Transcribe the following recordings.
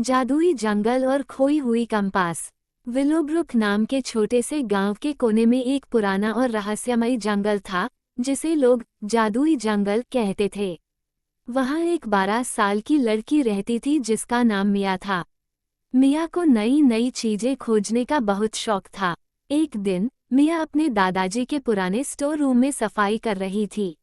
जादुई जंगल और खोई हुई कंपास। विलोब्रुक नाम के छोटे से गांव के कोने में एक पुराना और रहस्यमयी जंगल था, जिसे लोग जादुई जंगल कहते थे। वहां एक 12 साल की लड़की रहती थी जिसका नाम मिया था। मिया को नई नई चीजें खोजने का बहुत शौक था। एक दिन मिया अपने दादाजी के पुराने स्टोर रूम में सफाई कर रही थी।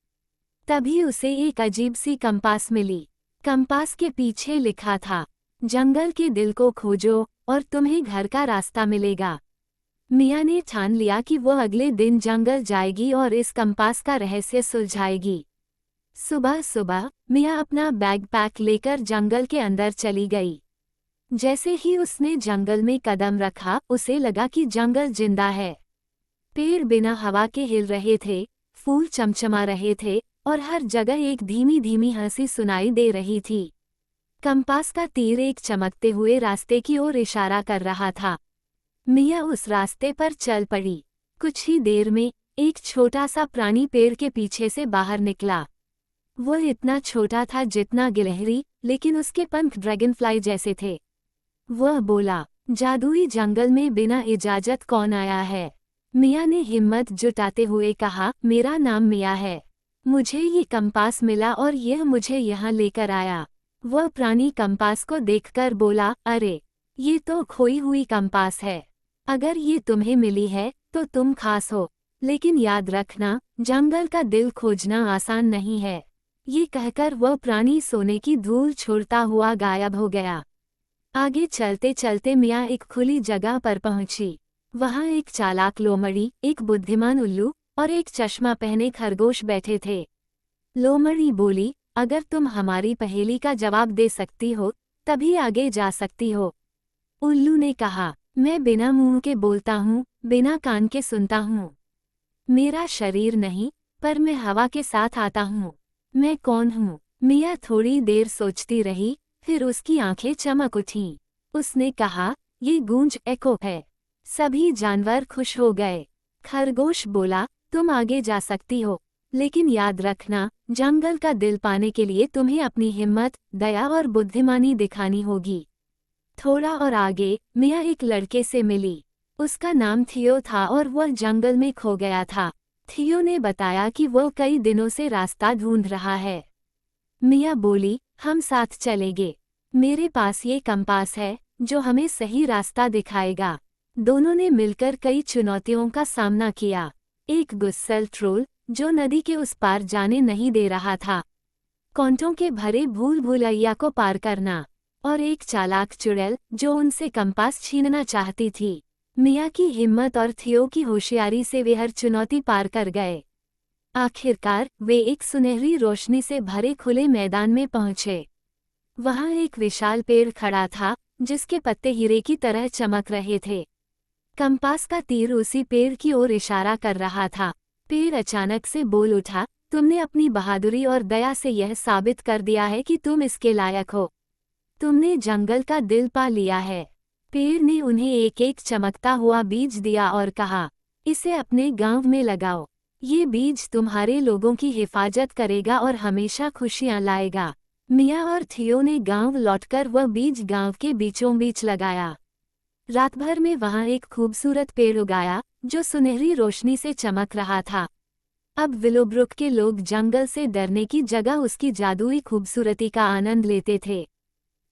तभी उसे एक अजीब सी कंपास मिली। कंपास के पीछे लिखा था, जंगल के दिल को खोजो और तुम्हें घर का रास्ता मिलेगा। मिया ने ठान लिया कि वो अगले दिन जंगल जाएगी और इस कंपास का रहस्य सुलझाएगी। सुबह सुबह मिया अपना बैग पैक लेकर जंगल के अंदर चली गई। जैसे ही उसने जंगल में कदम रखा, उसे लगा कि जंगल जिंदा है। पेड़ बिना हवा के हिल रहे थे, फूल चमचमा रहे थे और हर जगह एक धीमी धीमी हंसी सुनाई दे रही थी। कंपास का तीर एक चमकते हुए रास्ते की ओर इशारा कर रहा था। मिया उस रास्ते पर चल पड़ी। कुछ ही देर में एक छोटा सा प्राणी पेड़ के पीछे से बाहर निकला। वो इतना छोटा था जितना गिलहरी, लेकिन उसके पंख ड्रैगनफ्लाई जैसे थे। वह बोला, जादुई जंगल में बिना इजाजत कौन आया है? मिया ने हिम्मत जुटाते हुए कहा, मेरा नाम मिया है। मुझे ये कंपास मिला और यह मुझे यहाँ लेकर आया। वह प्राणी कंपास को देखकर बोला, अरे, ये तो खोई हुई कंपास है। अगर ये तुम्हें मिली है तो तुम खास हो, लेकिन याद रखना, जंगल का दिल खोजना आसान नहीं है। ये कहकर वह प्राणी सोने की धूल छोड़ता हुआ गायब हो गया। आगे चलते चलते मिया एक खुली जगह पर पहुंची। वहां एक चालाक लोमड़ी, एक बुद्धिमान उल्लू और एक चश्मा पहने खरगोश बैठे थे। लोमड़ी बोली, अगर तुम हमारी पहेली का जवाब दे सकती हो तभी आगे जा सकती हो। उल्लू ने कहा, मैं बिना मुंह के बोलता हूँ, बिना कान के सुनता हूँ। मेरा शरीर नहीं, पर मैं हवा के साथ आता हूँ। मैं कौन हूँ? मिया थोड़ी देर सोचती रही, फिर उसकी आंखें चमक उठीं। उसने कहा, ये गूंज एको है। सभी जानवर खुश हो गए। खरगोश बोला, तुम आगे जा सकती हो, लेकिन याद रखना, जंगल का दिल पाने के लिए तुम्हें अपनी हिम्मत, दया और बुद्धिमानी दिखानी होगी। थोड़ा और आगे मिया एक लड़के से मिली। उसका नाम थियो था और वह जंगल में खो गया था। थियो ने बताया कि वह कई दिनों से रास्ता ढूंढ रहा है। मिया बोली, हम साथ चलेंगे। मेरे पास ये कंपास है जो हमें सही रास्ता दिखाएगा। दोनों ने मिलकर कई चुनौतियों का सामना किया। एक गुस्सैल ट्रोल जो नदी के उस पार जाने नहीं दे रहा था, कांटों के भरे भूल भुलैया को पार करना, और एक चालाक चुड़ैल जो उनसे कंपास छीनना चाहती थी। मिया की हिम्मत और थियो की होशियारी से वे हर चुनौती पार कर गए। आखिरकार वे एक सुनहरी रोशनी से भरे खुले मैदान में पहुंचे। वहां एक विशाल पेड़ खड़ा था जिसके पत्ते हीरे की तरह चमक रहे थे। कंपास का तीर उसी पेड़ की ओर इशारा कर रहा था। पेड़ अचानक से बोल उठा, तुमने अपनी बहादुरी और दया से यह साबित कर दिया है कि तुम इसके लायक हो। तुमने जंगल का दिल पा लिया है। पेड़ ने उन्हें एक एक चमकता हुआ बीज दिया और कहा, इसे अपने गांव में लगाओ। ये बीज तुम्हारे लोगों की हिफाजत करेगा और हमेशा खुशियां लाएगा। मिया और थियो ने गांव लौटकर वह बीज गांव के बीचों बीच लगाया। रात भर में वहां एक खूबसूरत पेड़ उगाया जो सुनहरी रोशनी से चमक रहा था। अब विलोब्रुक के लोग जंगल से डरने की जगह उसकी जादुई खूबसूरती का आनंद लेते थे।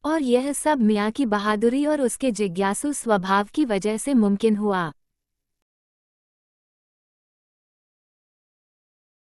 और यह सब मिया की बहादुरी और उसके जिज्ञासु स्वभाव की वजह से मुमकिन हुआ।